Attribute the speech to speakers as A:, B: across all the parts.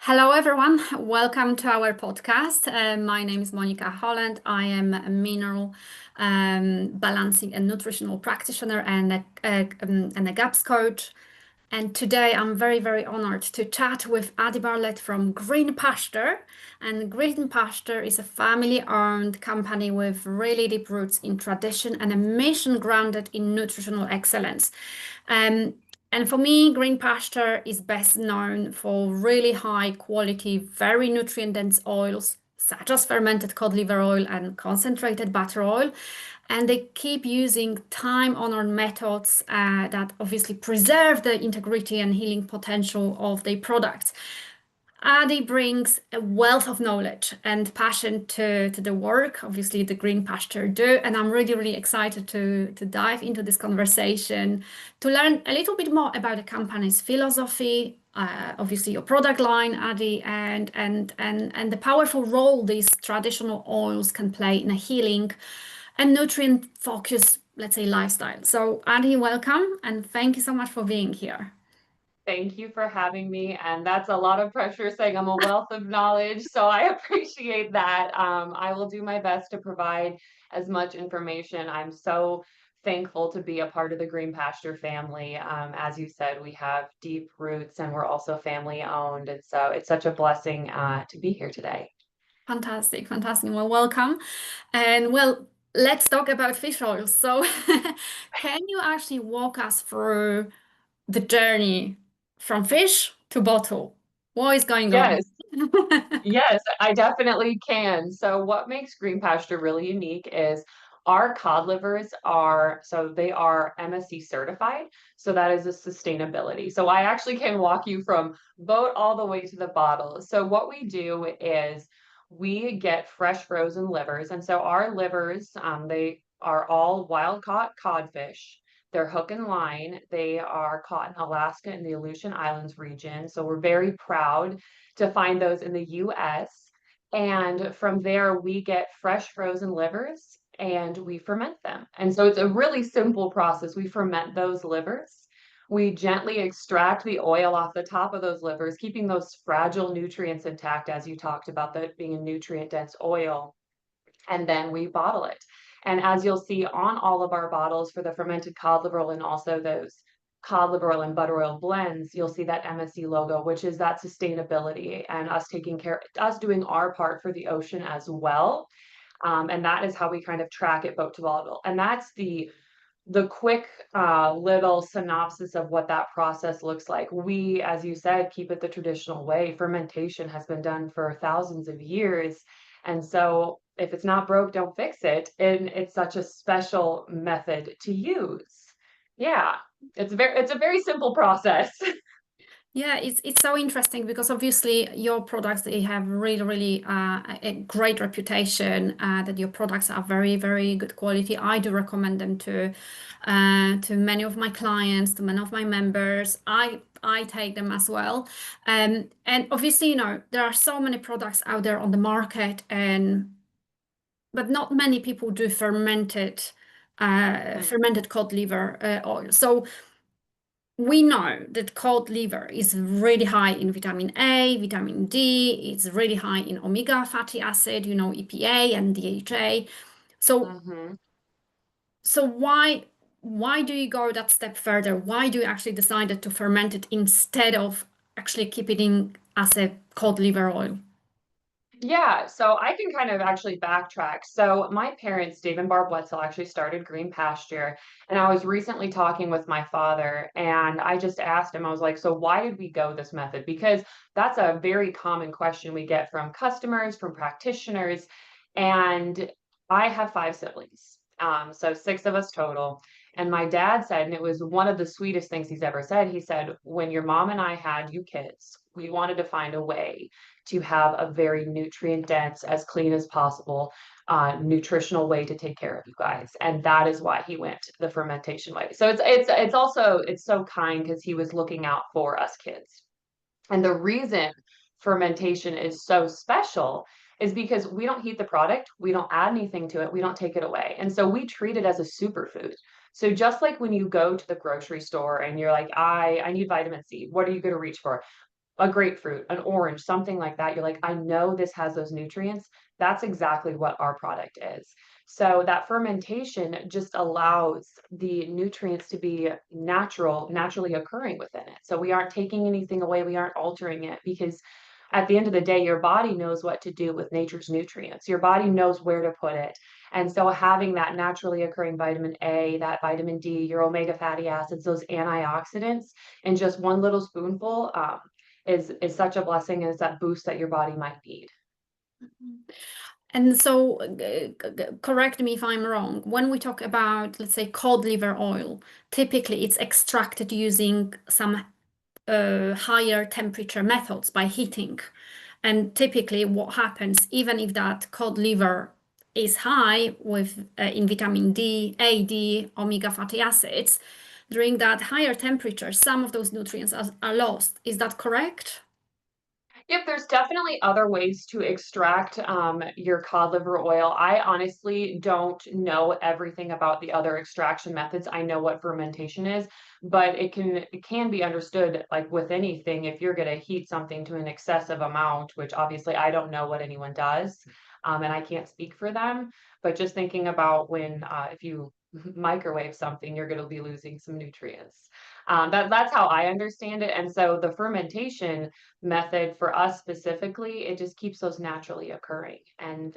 A: Hello, everyone. Welcome to our podcast. My name is Monica Holland. I am a mineral balancing and nutritional practitioner and a GAPS coach. And today I'm very, very honored to chat with Addie Bartlet from Green Pasture. And Green Pasture is a family-owned company with really deep roots in tradition and a mission grounded in nutritional excellence. Um, and for me, Green Pasture is best known for really high quality, very nutrient dense oils, such as fermented cod liver oil and concentrated butter oil. And they keep using time-honored methods that obviously preserve the integrity and healing potential of their products. Adi brings a wealth of knowledge and passion to the work, obviously the Green Pasture do, and I'm really, really excited to dive into this conversation to learn a little bit more about the company's philosophy, obviously your product line, Adi, and the powerful role these traditional oils can play in a healing and nutrient-focused, let's say, lifestyle. So, Adi, welcome, and thank you so much for being here.
B: Thank you for having me. And that's a lot of pressure saying I'm a wealth of knowledge. So I appreciate that. I will do my best to provide as much information. I'm so thankful to be a part of the Green Pasture family. As you said, we have deep roots and we're also family owned. And so it's such a blessing to be here today.
A: Fantastic, fantastic. Well, welcome. And well, let's talk about fish oil. So, can you actually walk us through the journey from fish to bottle? What is going on?
B: Yes. Yes, I definitely can. So what makes Green Pasture really unique is our cod livers they are MSC certified. So that is a sustainability. So I actually can walk you from boat all the way to the bottle. So what we do is we get fresh frozen livers. And so our livers, they are all wild caught codfish. They're hook and line. They are caught in Alaska and the Aleutian Islands region. So we're very proud to find those in the US. And from there, we get fresh frozen livers and we ferment them. And so it's a really simple process. We ferment those livers. We gently extract the oil off the top of those livers, keeping those fragile nutrients intact, as you talked about, that being a nutrient dense oil. And then we bottle it. And as you'll see on all of our bottles for the fermented cod liver oil and also those cod liver oil and butter oil blends, you'll see that MSC logo, which is that sustainability and us taking care, us doing our part for the ocean as well. And that is how we kind of track it boat to bottle. And that's the quick little synopsis of what that process looks like. We, as you said, keep it the traditional way. Fermentation has been done for thousands of years. And so if it's not broke, don't fix it. And it's such a special method to use. Yeah, it's a very simple process.
A: Yeah, it's so interesting because obviously your products they have really really a great reputation. That your products are very very good quality. I do recommend them to many of my clients, to many of my members. I take them as well. And obviously, there are so many products out there on the market, and but not many people do fermented cod liver oil. So we know that cod liver is really high in vitamin A, vitamin D, it's really high in omega fatty acid, EPA and DHA. So
B: Mhm.
A: so why do you go that step further? Why do you actually decided to ferment it instead of actually keep it in as a cod liver oil?
B: Yeah, so I can kind of actually backtrack. So my parents, Dave and Barb Wetzel, actually started Green Pasture, and I was recently talking with my father, and I just asked him, I was like, so why did we go this method? Because that's a very common question we get from customers, from practitioners, and I have five siblings, so six of us total. And my dad said, and it was one of the sweetest things he's ever said, he said, when your mom and I had you kids, we wanted to find a way to have a very nutrient dense, as clean as possible, nutritional way to take care of you guys. And that is why he went the fermentation way. So it's also it's so kind because he was looking out for us kids. And the reason fermentation is so special is because we don't heat the product, we don't add anything to it, we don't take it away. And so we treat it as a superfood. So just like when you go to the grocery store and you're like, I need vitamin C, what are you going to reach for? a grapefruit, an orange, something like that, you're like, I know this has those nutrients. That's exactly what our product is. So that fermentation just allows the nutrients to be naturally occurring within it. So we aren't taking anything away, we aren't altering it, because at the end of the day, your body knows what to do with nature's nutrients. Your body knows where to put it. And so having that naturally occurring vitamin A, that vitamin D, your omega fatty acids, those antioxidants, in just one little spoonful, is such a blessing, and it's that boost that your body might need.
A: And so, correct me if I'm wrong, when we talk about, let's say, cod liver oil, typically it's extracted using some higher temperature methods by heating. And typically, what happens, even if that cod liver is high with in vitamin D, A, D, omega fatty acids, during that higher temperature, some of those nutrients are lost. Is that correct?
B: Yep, there's definitely other ways to extract your cod liver oil. I honestly don't know everything about the other extraction methods. I know what fermentation is, but it can be understood like with anything. If you're going to heat something to an excessive amount, which obviously I don't know what anyone does, and I can't speak for them, but just thinking about when if you microwave something, you're going to be losing some nutrients. That's how I understand it. And so the fermentation method for us specifically, it just keeps those naturally occurring. And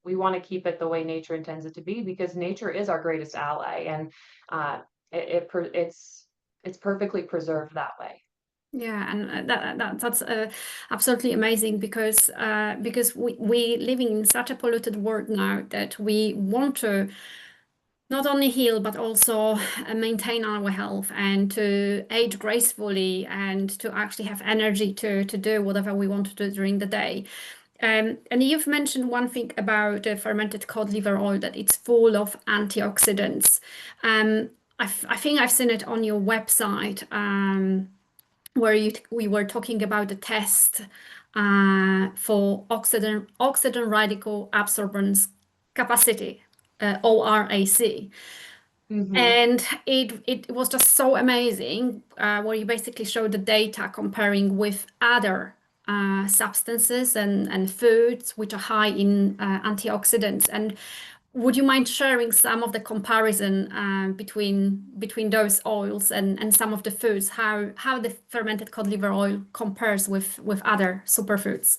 B: we want to keep it the way nature intends it to be, because nature is our greatest ally, and uh, it's perfectly preserved that way.
A: Yeah, and that's absolutely amazing because we living in such a polluted world now that we want to not only heal but also maintain our health and to age gracefully and to actually have energy to do whatever we want to do during the day. And you've mentioned one thing about the fermented cod liver oil, that it's full of antioxidants. I think I've seen it on your website, where we were talking about the test for oxidant radical absorbance capacity, ORAC.
B: Hmm.
A: And it was just so amazing, where you basically show the data comparing with other substances and foods which are high in antioxidants. And would you mind sharing some of the comparison between those oils and some of the foods, how the fermented cod liver oil compares with other superfoods?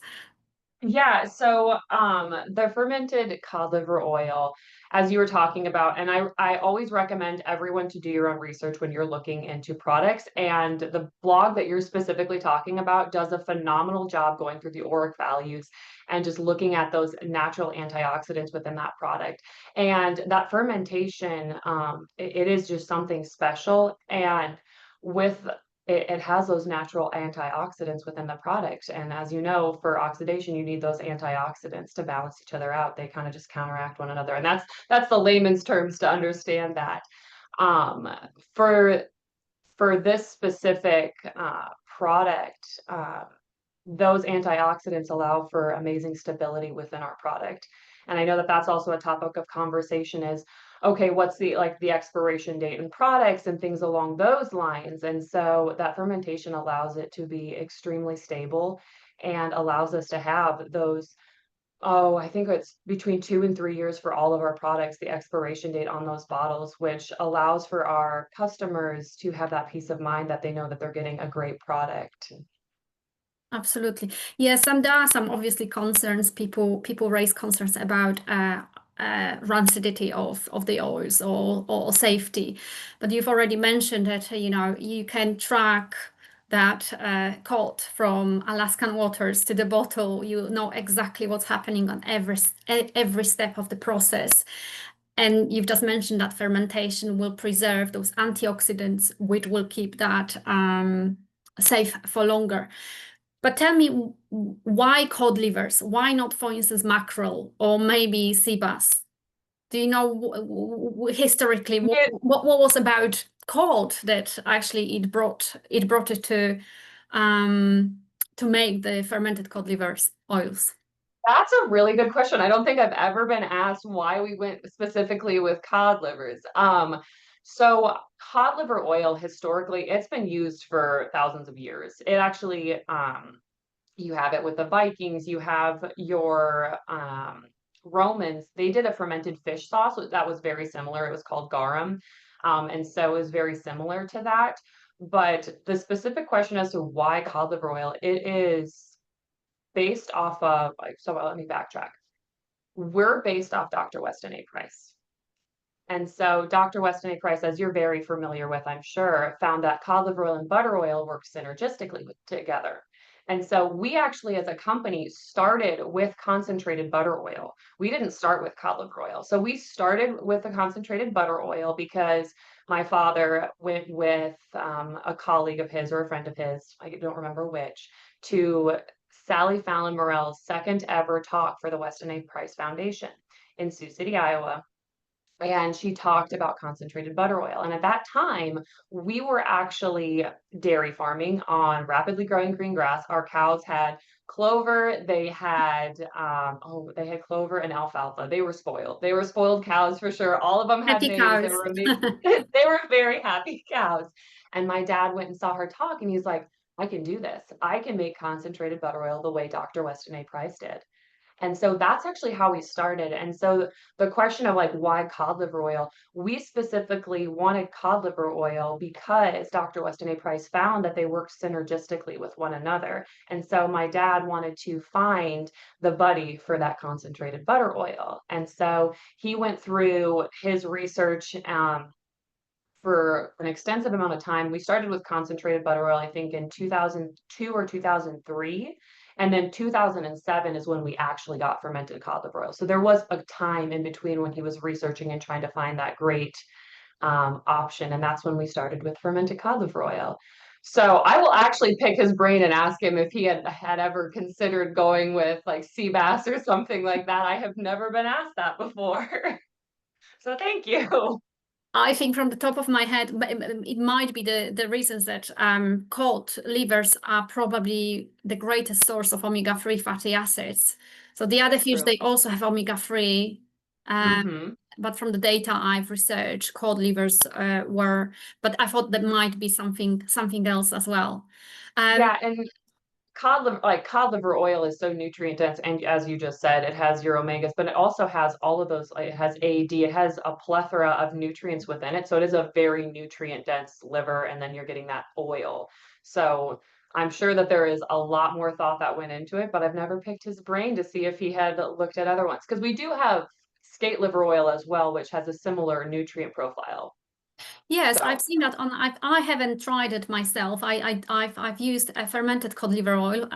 B: Yeah, so the fermented cod liver oil, as you were talking about, and I always recommend everyone to do your own research when you're looking into products. And the blog that you're specifically talking about does a phenomenal job going through the ORAC values and just looking at those natural antioxidants within that product. And that fermentation, it is just something special. And with it has those natural antioxidants within the product. And as you know, for oxidation, you need those antioxidants to balance each other out. They kind of just counteract one another. And that's the layman's terms to understand that. Um, for for this specific product, those antioxidants allow for amazing stability within our product. And I know that that's also a topic of conversation is, okay, what's the expiration date in products and things along those lines. And so that fermentation allows it to be extremely stable and allows us to have those, oh, I think it's between 2 and 3 years for all of our products, the expiration date on those bottles, which allows for our customers to have that peace of mind that they know that they're getting a great product.
A: Absolutely. Yes, and there are some obviously concerns. People raise concerns about rancidity of the oils or safety. But you've already mentioned that, you can track that cod from Alaskan waters to the bottle. You know exactly what's happening on every step of the process. And you've just mentioned that fermentation will preserve those antioxidants, which will keep that safe for longer. But tell me, why cod livers? Why not, for instance, mackerel or maybe sea bass? Do you know historically what was about cod that actually it brought it to make the fermented cod livers oils?
B: That's a really good question. I don't think I've ever been asked why we went specifically with cod livers. So cod liver oil, historically, it's been used for thousands of years. It actually, you have it with the Vikings, you have your Romans, they did a fermented fish sauce that was very similar. It was called garum. And so it was very similar to that. But the specific question as to why cod liver oil, it is based off of, like, so let me backtrack. We're based off Dr. Weston A. Price. And so Dr. Weston A. Price, as you're very familiar with, I'm sure, found that cod liver oil and butter oil work synergistically together. And so we actually, as a company, started with concentrated butter oil. We didn't start with cod liver oil. So we started with the concentrated butter oil because my father went with a colleague of his or a friend of his, I don't remember which, to Sally Fallon Morell's second ever talk for the Weston A. Price Foundation in Sioux City, Iowa. And she talked about concentrated butter oil. And at that time, we were actually dairy farming on rapidly growing green grass. Our cows had clover, they had they had clover and alfalfa. They were spoiled. They were spoiled cows for sure. All of them had
A: Happy
B: names. They
A: cows.
B: were they were very happy cows. And my dad went and saw her talk and he's like, I can do this. I can make concentrated butter oil the way Dr. Weston A. Price did. And so that's actually how we started. And so the question of like why cod liver oil, we specifically wanted cod liver oil because Dr. Weston A. Price found that they work synergistically with one another. And so my dad wanted to find the buddy for that concentrated butter oil. And so he went through his research for an extensive amount of time. We started with concentrated butter oil, I think in 2002 or 2003. And then 2007 is when we actually got fermented cod liver oil. So there was a time in between when he was researching and trying to find that great option. And that's when we started with fermented cod liver oil. So I will actually pick his brain and ask him if he had ever considered going with like sea bass or something like that. I have never been asked that before. So thank you.
A: I think from the top of my head, it might be the reasons that cod livers are probably the greatest source of omega-3 fatty acids. So the other
B: That's
A: fish,
B: true.
A: they also have omega-3,
B: Hmm.
A: but from the data I've researched, cod livers were, but I thought that might be something else as well. Um,
B: Yeah, and cod liver oil is so nutrient dense, and as you just said, it has your omegas, but it also has all of those, like, it has AD, it has a plethora of nutrients within it. So it is a very nutrient dense liver, and then you're getting that oil. So I'm sure that there is a lot more thought that went into it, but I've never picked his brain to see if he had looked at other ones. Because we do have skate liver oil as well, which has a similar nutrient profile.
A: Yes, I've
B: So
A: seen that on. I haven't tried it myself. I've used a fermented cod liver oil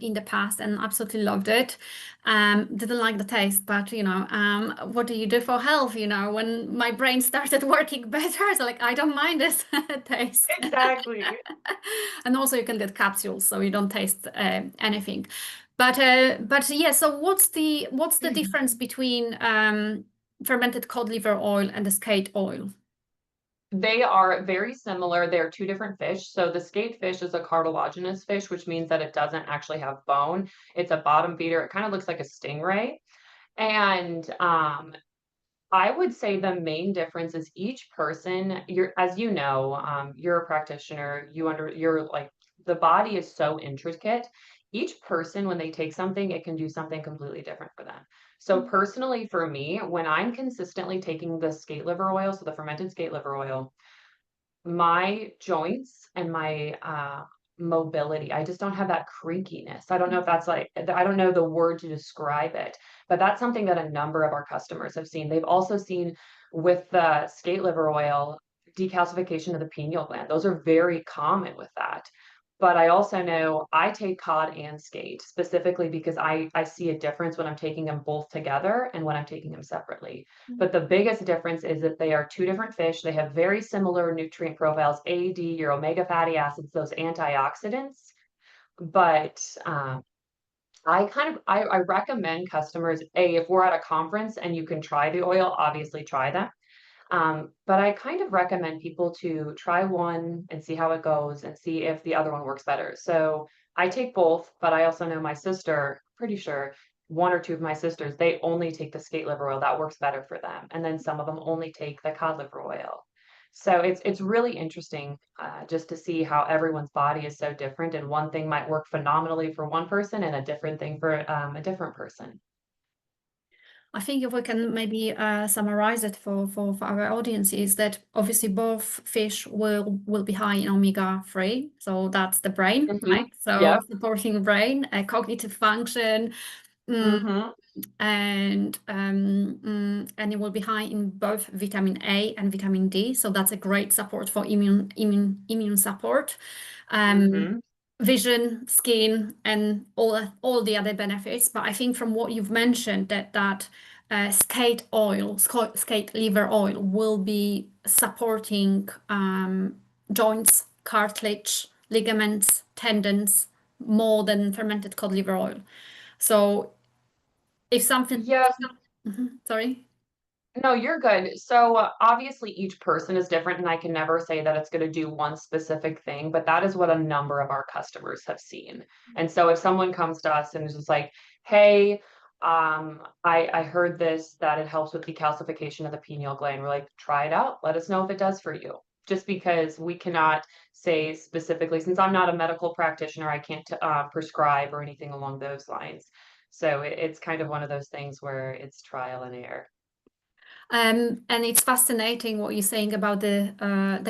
A: in the past and absolutely loved it. Didn't like the taste, but what do you do for health? When my brain started working better, so like I don't mind this taste.
B: exactly.
A: And also you can get capsules, so you don't taste anything. But yeah. So what's the difference between fermented cod liver oil and the skate oil?
B: They are very similar. They're two different fish. So the skate fish is a cartilaginous fish, which means that it doesn't actually have bone. It's a bottom feeder. It kind of looks like a stingray. And I would say the main difference is each person, as you know, you're a practitioner, you're like, the body is so intricate. Each person, when they take something, it can do something completely different for them. So personally, for me, when I'm consistently taking the skate liver oil, so the fermented skate liver oil, my joints and my mobility, I just don't have that creakiness. I don't know if that's like, I don't know the word to describe it, but that's something that a number of our customers have seen. They've also seen with the skate liver oil, decalcification of the pineal gland. Those are very common with that. But I also know I take cod and skate specifically because I see a difference when I'm taking them both together and when I'm taking them separately. But the biggest difference is that they are two different fish. They have very similar nutrient profiles, AD, your omega fatty acids, those antioxidants. But I recommend customers, if we're at a conference and you can try the oil, obviously try them. But I kind of recommend people to try one and see how it goes and see if the other one works better. So I take both, but I also know my sister, pretty sure one or two of my sisters, they only take the skate liver oil. That works better for them. And then some of them only take the cod liver oil. So it's really interesting just to see how everyone's body is so different, and one thing might work phenomenally for one person and a different thing for a different person.
A: I think if we can maybe summarize it for our audience is that obviously both fish will be high in omega-3, so that's the brain,
B: Hmm.
A: right? So
B: Yep.
A: supporting brain, cognitive function, mm,
B: Hmm.
A: and it will be high in both vitamin A and vitamin D, so that's a great support for immune support. Um,
B: Hmm.
A: Vision, skin, and all the other benefits. But I think from what you've mentioned that skate liver oil will be supporting joints, cartilage, ligaments, tendons more than fermented cod liver oil. So if something,
B: Yes.
A: Mhm, sorry.
B: No, you're good. So obviously each person is different, and I can never say that it's going to do one specific thing, but that is what a number of our customers have seen. And so if someone comes to us and is just like, "Hey, I heard this that it helps with decalcification of the pineal gland," we're like, "Try it out. Let us know if it does for you." Just because we cannot say specifically, since I'm not a medical practitioner, I can't prescribe or anything along those lines. So it's kind of one of those things where it's trial and error.
A: And it's fascinating what you're saying about the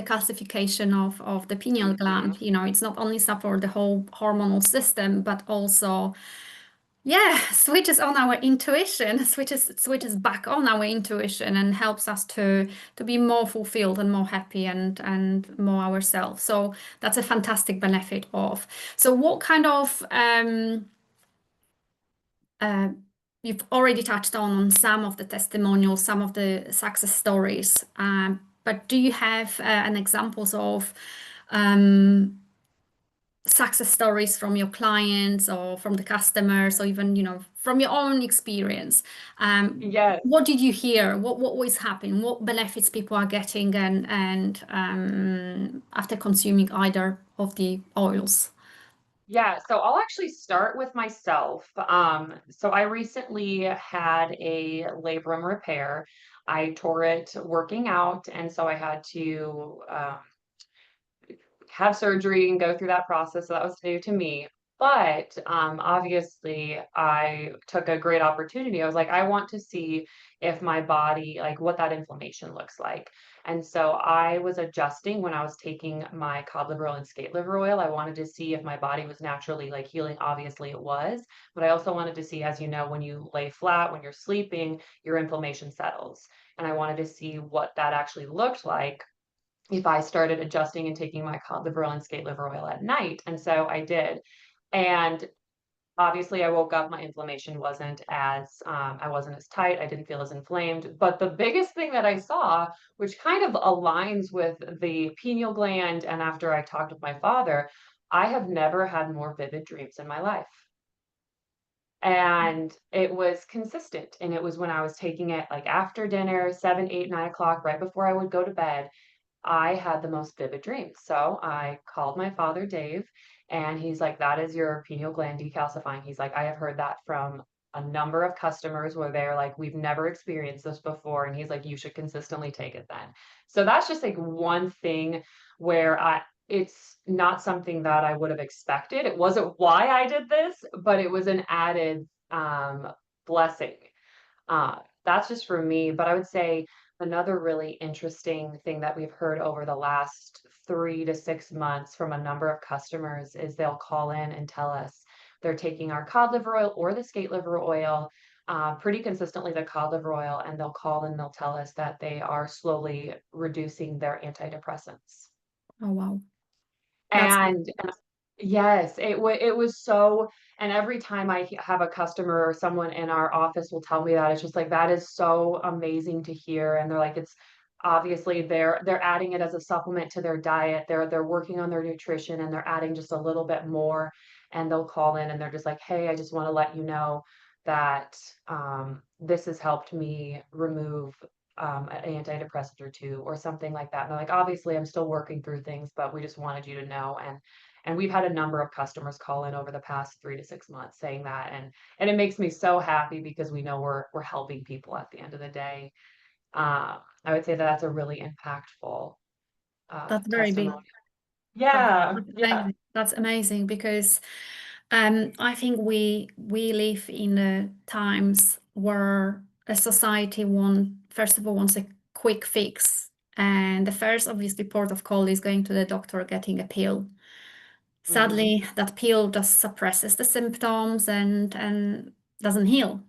A: calcification of the pineal
B: Mhm.
A: gland. You know, it's not only support the whole hormonal system, but also, yeah, switches on our intuition, switches back on our intuition, and helps us to be more fulfilled and more happy and more ourselves. So that's a fantastic benefit of. So what kind of uh, you've already touched on some of the testimonials, some of the success stories, but do you have an examples of um, success stories from your clients or from the customers, or even from your own experience?
B: Yes.
A: What did you hear? What was happening? What benefits people are getting and after consuming either of the oils?
B: Yeah, so I'll actually start with myself. So I recently had a labrum repair. I tore it working out, and so I had to have surgery and go through that process. So that was new to me. But obviously, I took a great opportunity. I was like, I want to see if my body, like what that inflammation looks like. And so I was adjusting when I was taking my cod liver oil and skate liver oil. I wanted to see if my body was naturally like healing. Obviously, it was. But I also wanted to see, as you know, when you lay flat, when you're sleeping, your inflammation settles. And I wanted to see what that actually looked like if I started adjusting and taking my cod liver oil and skate liver oil at night. And so I did. And obviously I woke up, my inflammation wasn't as I wasn't as tight, I didn't feel as inflamed. But the biggest thing that I saw, which kind of aligns with the pineal gland, and after I talked with my father, I have never had more vivid dreams in my life. And it was consistent. And it was when I was taking it like after dinner, 7, 8, 9 o'clock, right before I would go to bed. I had the most vivid dreams. So I called my father, Dave, and he's like, "That is your pineal gland decalcifying." He's like, "I have heard that from a number of customers where they're like, we've never experienced this before." And he's like, "You should consistently take it then." So that's just like one thing where it's not something that I would have expected. It wasn't why I did this, but it was an added blessing. That's just for me, but I would say another really interesting thing that we've heard over the last 3 to 6 months from a number of customers is they'll call in and tell us they're taking our cod liver oil or the skate liver oil, pretty consistently the cod liver oil, and they'll call and they'll tell us that they are slowly reducing their antidepressants.
A: Oh wow, that's
B: And yes, it was so, and every time I have a customer or someone in our office will tell me that, it's just like, that is so amazing to hear, and they're like, it's obviously they're adding it as a supplement to their diet, they're working on their nutrition, and they're adding just a little bit more, and they'll call in and they're just like, "Hey, I just wanna let you know that, this has helped me remove, an antidepressant or 2," or something like that, and they're like, "Obviously, I'm still working through things, but we just wanted you to know," and we've had a number of customers call in over the past 3 to 6 months saying that, and it makes me so happy because we know we're helping people at the end of the day. I would say that that's a really impactful.
A: That's very big.
B: testimonial. Yeah,
A: That's
B: yeah.
A: amazing. That's amazing because I think we live in times where a society first of all wants a quick fix, and the first obviously port of call is going to the doctor, getting a pill.
B: Hmm.
A: Sadly, that pill just suppresses the symptoms and doesn't heal.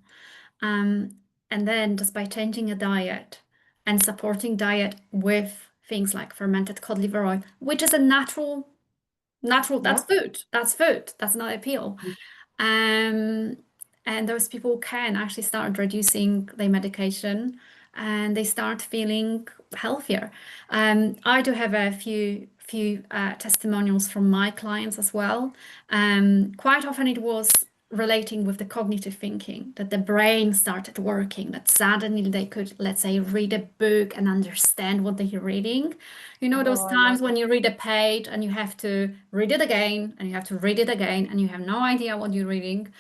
A: Um, and then just by changing a diet and supporting diet with things like fermented cod liver oil, which is a natural,
B: Yeah.
A: that's food, that's not a pill. Um, and those people can actually start reducing their medication and they start feeling healthier. I do have a few testimonials from my clients as well. Quite often it was relating with the cognitive thinking, that the brain started working, that suddenly they could, let's say, read a book and understand what they're reading. You know, those
B: Oh, I love
A: times when you read a page and you have to read it again and you have to read it again and you have no idea what you're reading.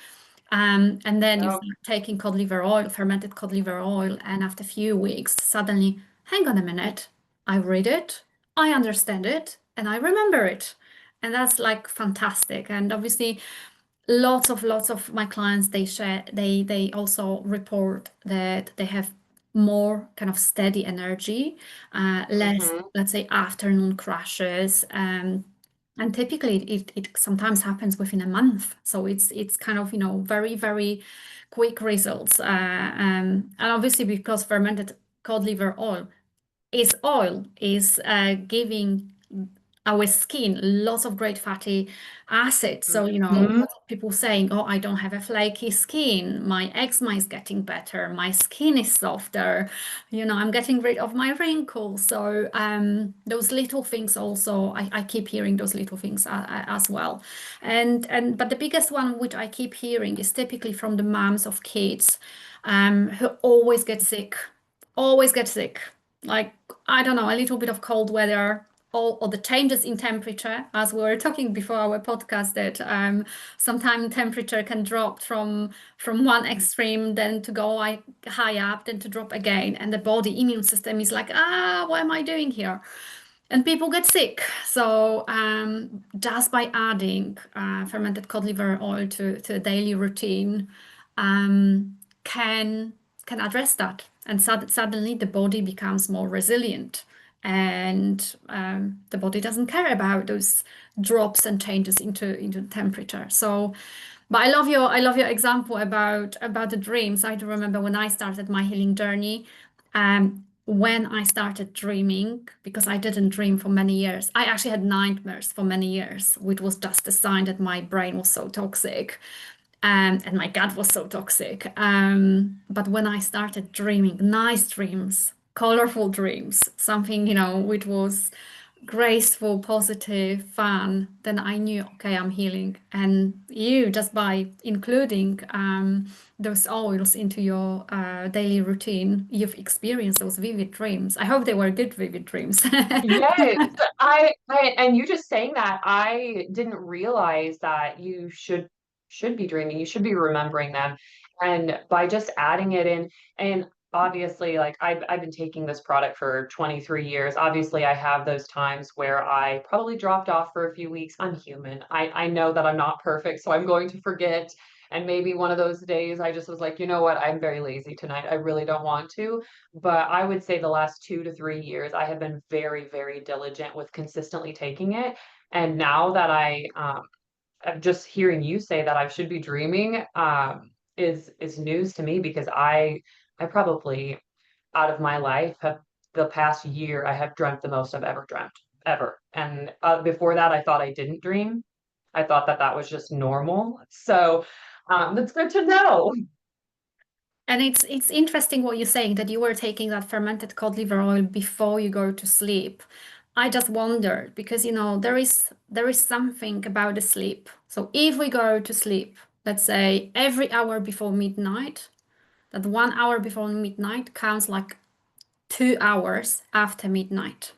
A: And then you
B: that.
A: start taking cod liver oil, fermented cod liver oil, and after a few weeks, suddenly, hang on a minute, I read it, I understand it, and I remember it. And that's like fantastic. And obviously, lots of my clients, they also report that they have more kind of steady energy, less,
B: Hmm.
A: let's say, afternoon crashes. And typically it sometimes happens within a month, so it's kind of, very quick results. And obviously because fermented cod liver oil is giving our skin lots of great fatty acids. So,
B: Hmm.
A: lots of people saying, oh, I don't have a flaky skin. My eczema is getting better. My skin is softer. I'm getting rid of my wrinkles. So, those little things also, I keep hearing those little things as well. But the biggest one, which I keep hearing, is typically from the moms of kids, who always get sick. Like, I don't know, a little bit of cold weather, or the changes in temperature, as we were talking before our podcast, that sometimes temperature can drop from one extreme, then to go like high up, then to drop again, and the body immune system is like, what am I doing here? And people get sick. So just by adding fermented cod liver oil to a daily routine, um, can can address that, and suddenly the body becomes more resilient, and the body doesn't care about those drops and changes into temperature. So, but I love your example about the dreams. I do remember when I started my healing journey, when I started dreaming, because I didn't dream for many years. I actually had nightmares for many years, which was just a sign that my brain was so toxic, and my gut was so toxic. But when I started dreaming nice dreams, colorful dreams, something, which was graceful, positive, fun, then I knew, okay, I'm healing. And you, just by including those oils into your daily routine, you've experienced those vivid dreams. I hope they were good, vivid dreams.
B: Yes, and you just saying that, I didn't realize that you should be dreaming, you should be remembering them. And by just adding it in, and obviously, like I've been taking this product for 23 years. Obviously, I have those times where I probably dropped off for a few weeks. I'm human. I know that I'm not perfect, so I'm going to forget. And maybe one of those days I just was like, you know what, I'm very lazy tonight. I really don't want to. But I would say the last 2 to 3 years, I have been very, very diligent with consistently taking it. And now that I'm just hearing you say that I should be dreaming, is news to me, because I probably, out of my life, have the past year, I have dreamt the most I've ever dreamt, ever. And before that, I thought I didn't dream. I thought that that was just normal. So that's good to know.
A: And it's interesting what you're saying, that you were taking that fermented cod liver oil before you go to sleep. I just wondered because there is something about the sleep. So if we go to sleep, let's say every hour before midnight, that 1 hour before midnight counts like 2 hours after midnight.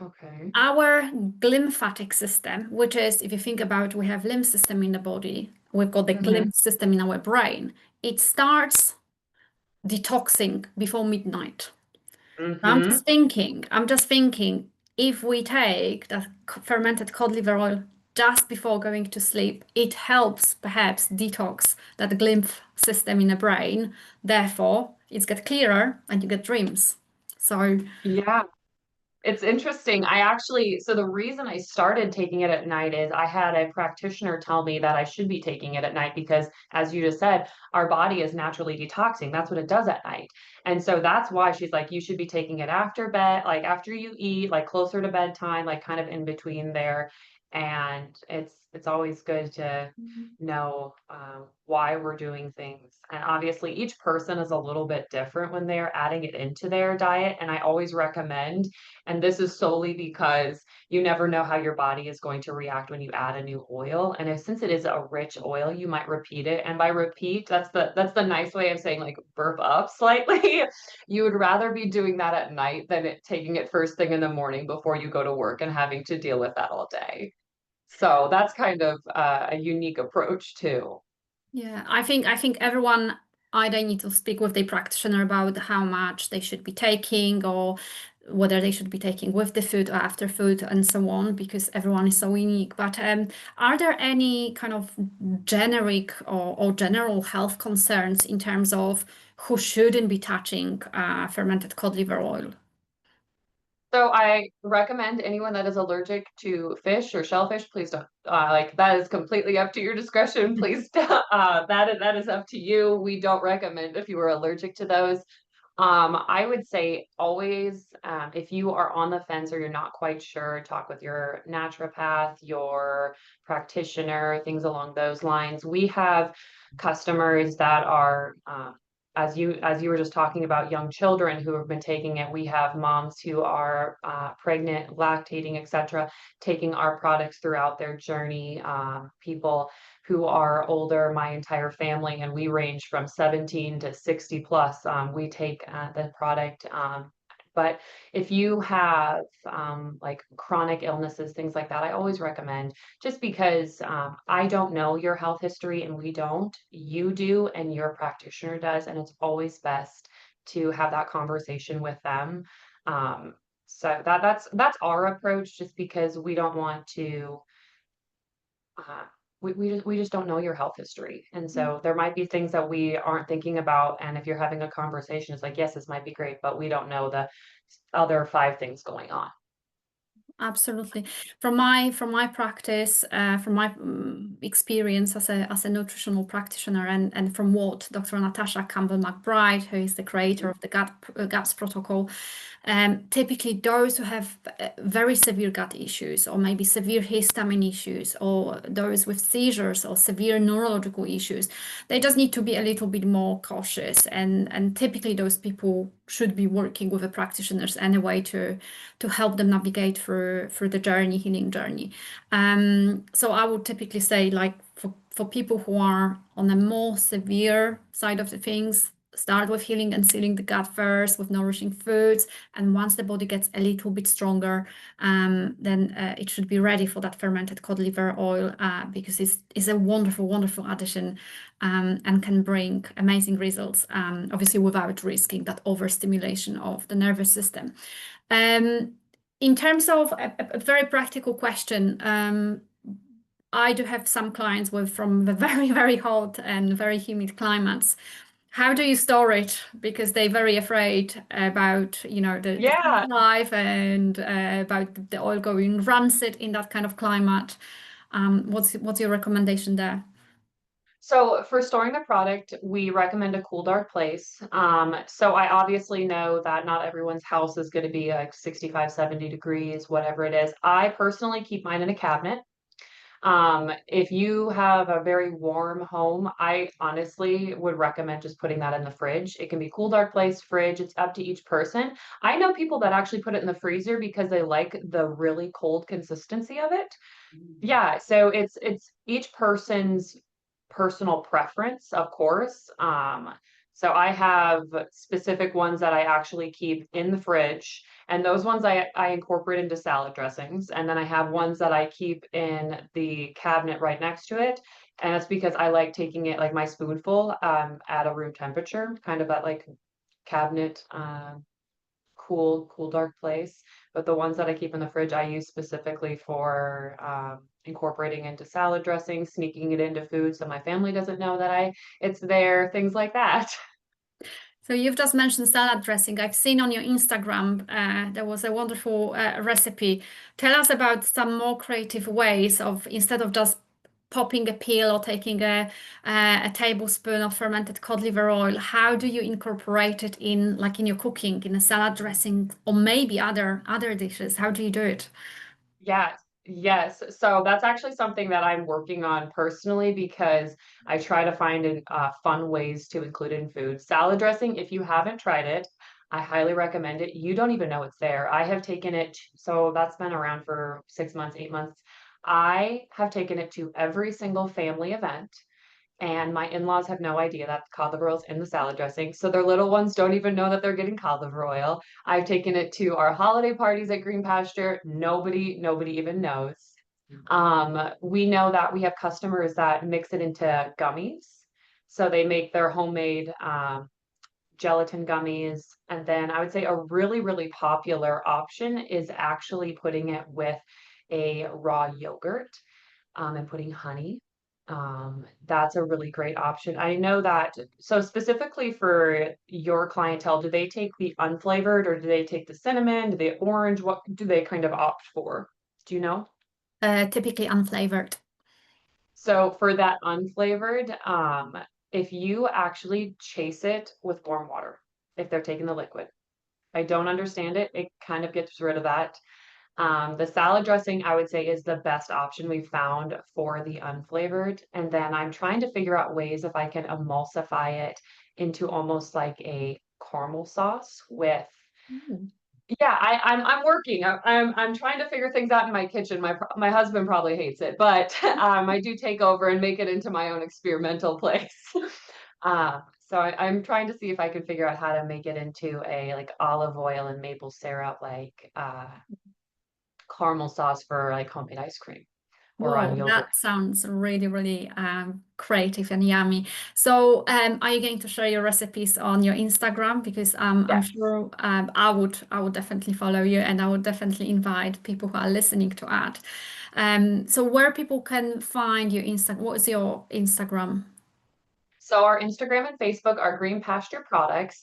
B: Okay.
A: Our glymphatic system, which is, if you think about, we have lymph system in the body, we've got the
B: Hmm.
A: lymph system in our brain. It starts detoxing before midnight.
B: Mm-hmm.
A: I'm just thinking, if we take that fermented cod liver oil just before going to sleep, it helps perhaps detox that lymph system in the brain. Therefore, it's get clearer and you get dreams. So,
B: Yeah. It's interesting. So the reason I started taking it at night is I had a practitioner tell me that I should be taking it at night because, as you just said, our body is naturally detoxing. That's what it does at night. And so that's why she's like, you should be taking it after bed, like after you eat, like closer to bedtime, like kind of in between there. And it's always good to know why we're doing things. And obviously, each person is a little bit different when they are adding it into their diet. And I always recommend, and this is solely because you never know how your body is going to react when you add a new oil. And since it is a rich oil, you might repeat it. And by repeat, that's the nice way of saying like burp up slightly. You would rather be doing that at night than taking it first thing in the morning before you go to work and having to deal with that all day. So that's kind of a unique approach too.
A: yeah, I think everyone either need to speak with their practitioner about how much they should be taking or whether they should be taking with the food or after food and so on, because everyone is so unique. But are there any kind of generic or general health concerns in terms of who shouldn't be touching fermented cod liver oil?
B: So I recommend anyone that is allergic to fish or shellfish, please don't, like that is completely up to your discretion. Please, that is up to you. We don't recommend if you are allergic to those. I would say always, if you are on the fence or you're not quite sure, talk with your naturopath, your practitioner, things along those lines. We have customers that are, as you were just talking about, young children who have been taking it. We have moms who are pregnant, lactating, etc., taking our products throughout their journey. People who are older, my entire family, and we range from 17 to 60 plus. We take the product. But if you have like chronic illnesses, things like that, I always recommend, just because I don't know your health history and we don't, you do, and your practitioner does. And it's always best to have that conversation with them. Um, so that's our approach, just because we don't want to uh, we just don't know your health history. And so there might be things that we aren't thinking about. And if you're having a conversation, it's like, yes, this might be great, but we don't know the other five things going on.
A: Absolutely. From my practice, from my experience as a nutritional practitioner, and from what Dr. Natasha Campbell McBride, who is the creator of the GAPS protocol, typically those who have very severe gut issues, or maybe severe histamine issues, or those with seizures or severe neurological issues, they just need to be a little bit more cautious. And typically those people should be working with a practitioners anyway to help them navigate through the healing journey. So I would typically say, like, for people who are on a more severe side of the things, start with healing and sealing the gut first with nourishing foods. And once the body gets a little bit stronger, then it should be ready for that fermented cod liver oil, because it's a wonderful, wonderful addition, and can bring amazing results, obviously without risking that overstimulation of the nervous system. Um, in terms of a very practical question, I do have some clients from the very, very hot and very humid climates. How do you store it? Because they're very afraid about, the
B: Yeah.
A: life, and about the oil going rancid in that kind of climate. What's your recommendation there?
B: So for storing the product, we recommend a cool, dark place. So I obviously know that not everyone's house is going to be like 65, 70 degrees, whatever it is. I personally keep mine in a cabinet. If you have a very warm home, I honestly would recommend just putting that in the fridge. It can be cool, dark place, fridge. It's up to each person. I know people that actually put it in the freezer because they like the really cold consistency of it. Yeah, so it's each person's personal preference, of course. So I have specific ones that I actually keep in the fridge, and those ones I incorporate into salad dressings. And then I have ones that I keep in the cabinet right next to it. And that's because I like taking it, like my spoonful, at a room temperature, kind of at like cabinet cool, dark place. But the ones that I keep in the fridge, I use specifically for incorporating into salad dressing, sneaking it into food so my family doesn't know that it's there, things like that.
A: So you've just mentioned salad dressing. I've seen on your Instagram there was a wonderful recipe. Tell us about some more creative ways of instead of just popping a peel or taking a tablespoon of fermented cod liver oil, how do you incorporate it in like in your cooking, in a salad dressing, or maybe other dishes? How do you do it?
B: Yes, yes. So that's actually something that I'm working on personally because I try to find fun ways to include it in food. Salad dressing, if you haven't tried it, I highly recommend it. You don't even know it's there. I have taken it, so that's been around for 6 months, 8 months. I have taken it to every single family event. And my in-laws have no idea that cod liver oil is in the salad dressing. So their little ones don't even know that they're getting cod liver oil. I've taken it to our holiday parties at Green Pasture. Nobody even knows. We know that we have customers that mix it into gummies. So they make their homemade gelatin gummies. And then I would say a really popular option is actually putting it with a raw yogurt and putting honey. That's a really great option. I know that, so specifically for your clientele, do they take the unflavored or do they take the cinnamon? Do they orange? What do they kind of opt for? Do you know?
A: Typically unflavored.
B: So for that unflavored, if you actually chase it with warm water, if they're taking the liquid, I don't understand it. It kind of gets rid of that. The salad dressing, I would say, is the best option we've found for the unflavored. And then I'm trying to figure out ways if I can emulsify it into almost like a caramel sauce with.
A: Mm.
B: Yeah, I'm working. I'm trying to figure things out in my kitchen. My husband probably hates it, but I do take over and make it into my own experimental place. So I'm trying to see if I can figure out how to make it into a like olive oil and maple syrup like caramel sauce for like homemade ice cream or on
A: Whoa,
B: yogurt.
A: that sounds really creative and yummy. So, are you going to share your recipes on your Instagram? Because I'm
B: Yes.
A: sure I would definitely follow you, and I would definitely invite people who are listening to add. So, where people can find your Insta, what is your Instagram?
B: So our Instagram and Facebook are Green Pasture Products.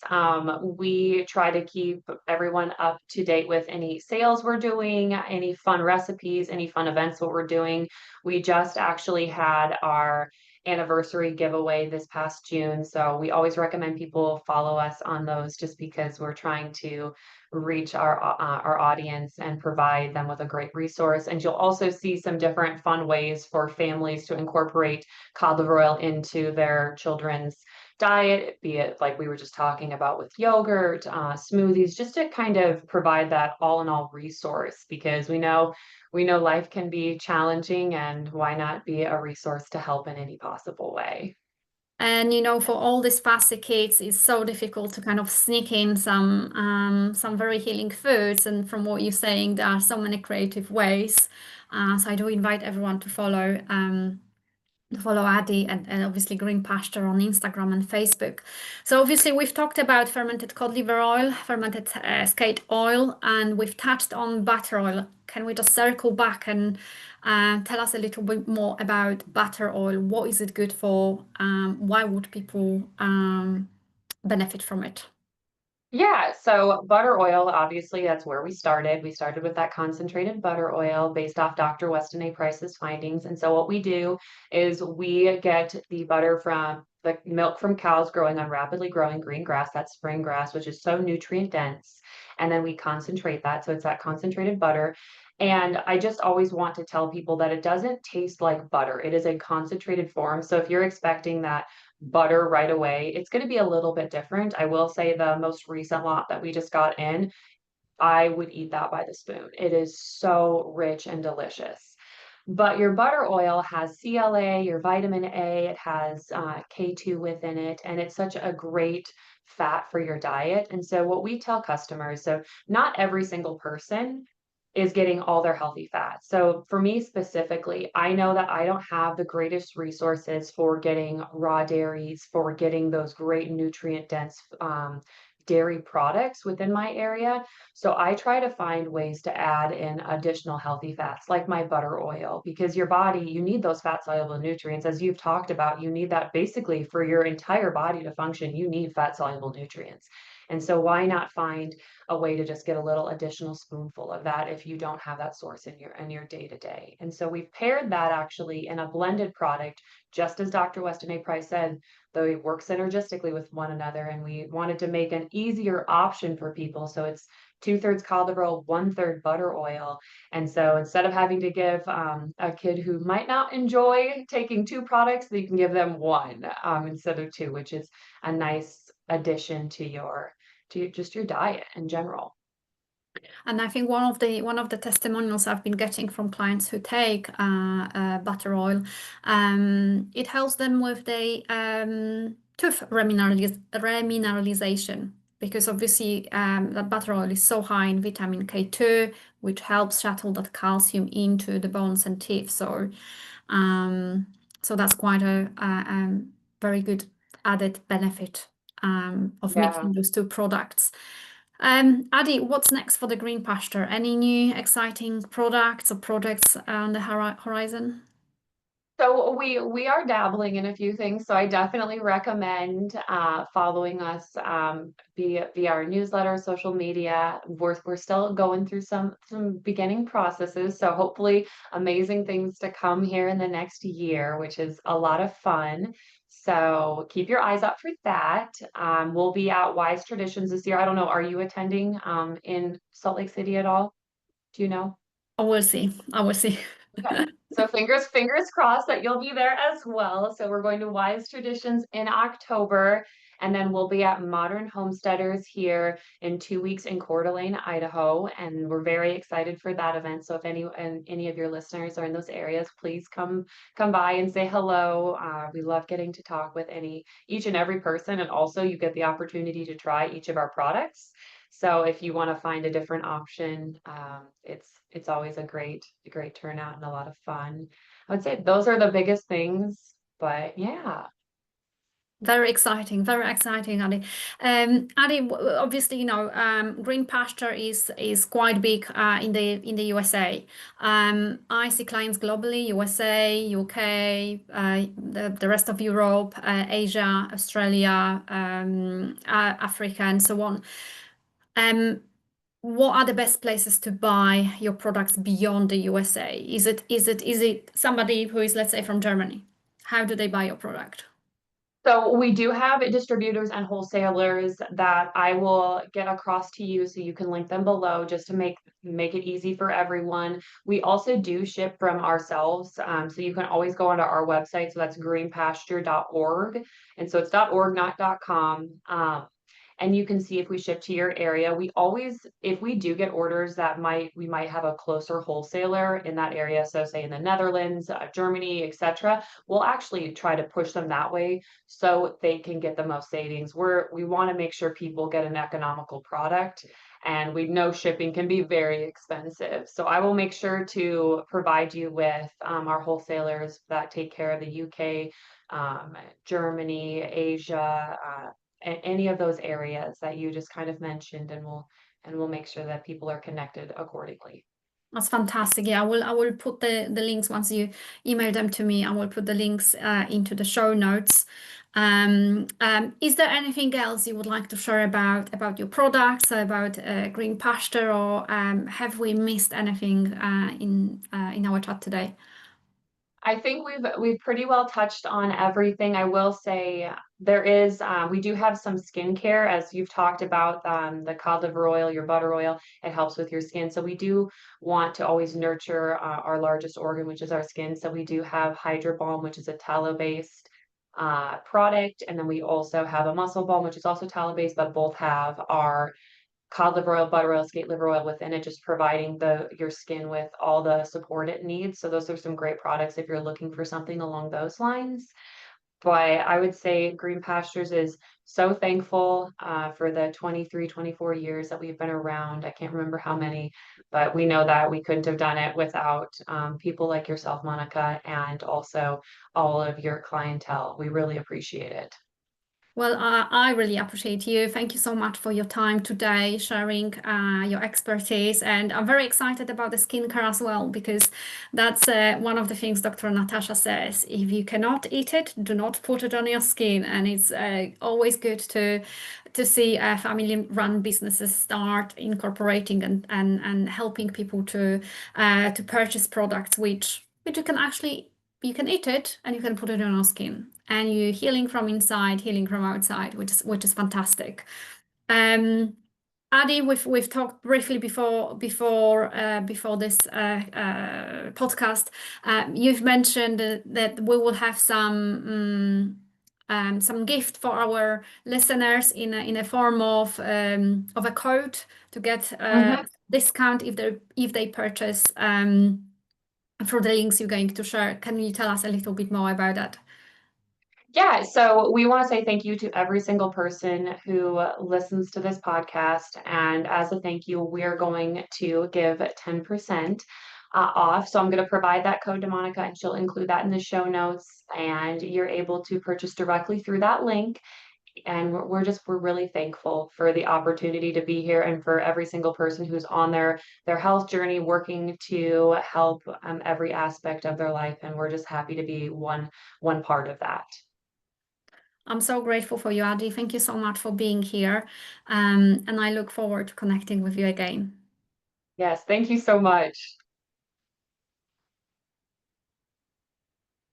B: We try to keep everyone up to date with any sales we're doing, any fun recipes, any fun events what we're doing. We just actually had our anniversary giveaway this past June, so we always recommend people follow us on those just because we're trying to reach our audience and provide them with a great resource. And you'll also see some different fun ways for families to incorporate cod liver oil into their children's diet, be it like we were just talking about with yogurt, smoothies, just to kind of provide that all-in-all resource because we know life can be challenging and why not be a resource to help in any possible way.
A: And for all these fussy kids, it's so difficult to kind of sneak in some very healing foods. And from what you're saying, there are so many creative ways. So I do invite everyone to follow Addie and obviously Green Pasture on Instagram and Facebook. So obviously we've talked about fermented cod liver oil, fermented skate oil, and we've touched on butter oil. Can we just circle back and tell us a little bit more about butter oil? What is it good for? Why would people benefit from it?
B: Yeah, so butter oil, obviously, that's where we started. We started with that concentrated butter oil based off Dr. Weston A. Price's findings. And so what we do is we get the butter from the milk from cows growing on rapidly growing green grass, that's spring grass, which is so nutrient dense. And then we concentrate that. So it's that concentrated butter. And I just always want to tell people that it doesn't taste like butter. It is a concentrated form. So if you're expecting that butter right away, it's going to be a little bit different. I will say the most recent lot that we just got in, I would eat that by the spoon. It is so rich and delicious. But your butter oil has CLA, your vitamin A, it has K2 within it, and it's such a great fat for your diet. And so, what we tell customers, so not every single person is getting all their healthy fats. So for me specifically, I know that I don't have the greatest resources for getting raw dairies, for getting those great nutrient dense dairy products within my area. So I try to find ways to add in additional healthy fats, like my butter oil, because your body, you need those fat soluble nutrients. As you've talked about, you need that basically for your entire body to function. You need fat soluble nutrients. And so why not find a way to just get a little additional spoonful of that if you don't have that source in your day to day. And so we've paired that actually in a blended product, just as Dr. Weston A. Price said, they work synergistically with one another. And we wanted to make an easier option for people. So it's 2/3 cod liver oil, 1/3 butter oil. And so instead of having to give a kid who might not enjoy taking two products, you can give them one instead of two, which is a nice addition to just your diet in general.
A: And I think one of the testimonials I've been getting from clients who take butter oil, it helps them with the tooth remineralization, because obviously that butter oil is so high in vitamin K2, which helps shuttle that calcium into the bones and teeth. So that's quite a very good added benefit of
B: Yeah.
A: mixing those two products. Addie, what's next for the Green Pasture? Any new exciting products or projects on the horizon?
B: So we are dabbling in a few things. So I definitely recommend following us via our newsletter, social media. We're still going through some beginning processes. So hopefully amazing things to come here in the next year, which is a lot of fun. So keep your eyes out for that. We'll be at Wise Traditions this year. I don't know, are you attending in Salt Lake City at all? Do you know?
A: I will see. I will see.
B: Okay. So fingers crossed that you'll be there as well. So we're going to Wise Traditions in October, and then we'll be at Modern Homesteaders here in 2 weeks in Coeur d'Alene, Idaho, and we're very excited for that event. So if any of your listeners are in those areas, please come by and say hello. We love getting to talk with each and every person, and also you get the opportunity to try each of our products. So if you want to find a different option, it's always a great turnout and a lot of fun. I would say those are the biggest things, but yeah.
A: Very exciting, Addie. Addie, obviously, Green Pasture is quite big in the USA. I see clients globally, USA, UK, the rest of Europe, Asia, Australia, Africa, and so on. Um, what are the best places to buy your products beyond the USA? Is it somebody who is, let's say, from Germany? How do they buy your product?
B: So we do have distributors and wholesalers that I will get across to you so you can link them below just to make it easy for everyone. We also do ship from ourselves. So you can always go onto our website. So that's greenpasture.org. And so it's .org, not .com. And you can see if we ship to your area. We always, if we do get orders that we might have a closer wholesaler in that area. So say in the Netherlands, Germany, etc. We'll actually try to push them that way so they can get the most savings. We want to make sure people get an economical product, and we know shipping can be very expensive. So I will make sure to provide you with our wholesalers that take care of the UK, Germany, Asia, any of those areas that you just kind of mentioned, and we'll make sure that people are connected accordingly.
A: That's fantastic. Yeah, I will put the links once you email them to me. I will put the links into the show notes. Is there anything else you would like to share about your products, about Green Pasture, or have we missed anything in our chat today?
B: I think we've pretty well touched on everything. I will say we do have some skincare, as you've talked about, the cod liver oil, your butter oil. It helps with your skin. So we do want to always nurture our largest organ, which is our skin. So we do have Hydro Balm, which is a tallow-based product, and then we also have a muscle balm, which is also tallow-based, but both have our cod liver oil, butter oil, skate liver oil within it, just providing your skin with all the support it needs. So those are some great products if you're looking for something along those lines. But I would say Green Pastures is so thankful for the 23, 24 years that we've been around. I can't remember how many, but we know that we couldn't have done it without people like yourself, Monica, and also all of your clientele. We really appreciate it.
A: Well, I really appreciate you. Thank you so much for your time today, sharing your expertise. And I'm very excited about the skincare as well, because that's one of the things Dr. Natasha says. If you cannot eat it, do not put it on your skin. And it's always good to see family-run businesses start incorporating and helping people to purchase products which you can actually you can eat it and you can put it on your skin, and you're healing from inside, healing from outside, which is fantastic. Um, Addie, we've talked briefly before this podcast. You've mentioned that we will have some gift for our listeners in a form of a code to get a discount if they purchase through the links you're going to share. Can you tell us a little bit more about that?
B: Yeah, so we want to say thank you to every single person who listens to this podcast. And as a thank you, we're going to give 10% off. So I'm going to provide that code to Monica, and she'll include that in the show notes. And you're able to purchase directly through that link. And we're really thankful for the opportunity to be here, and for every single person who's on their health journey, working to help every aspect of their life. And we're just happy to be one part of that.
A: I'm so grateful for you, Addie. Thank you so much for being here. And I look forward to connecting with you again.
B: Yes, thank you so much.